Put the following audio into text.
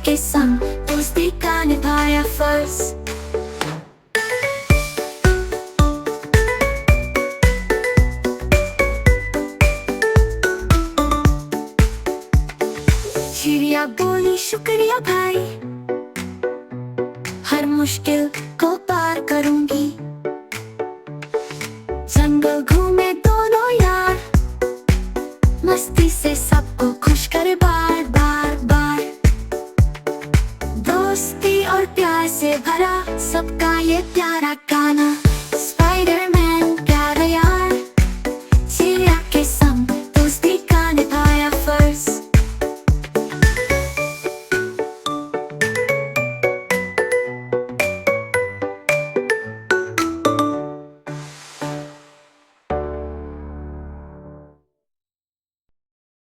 के संग दोस्ती का निभाया फर्ज। चिड़िया बोली शुक्रिया भाई, हर मुश्किल को पार करूंगी। जंगल घूमे दोनों यार, मस्ती से सबको खुश करे बार बार बार। दोस्ती और प्यार से भरा सबका ये प्यारा गाना।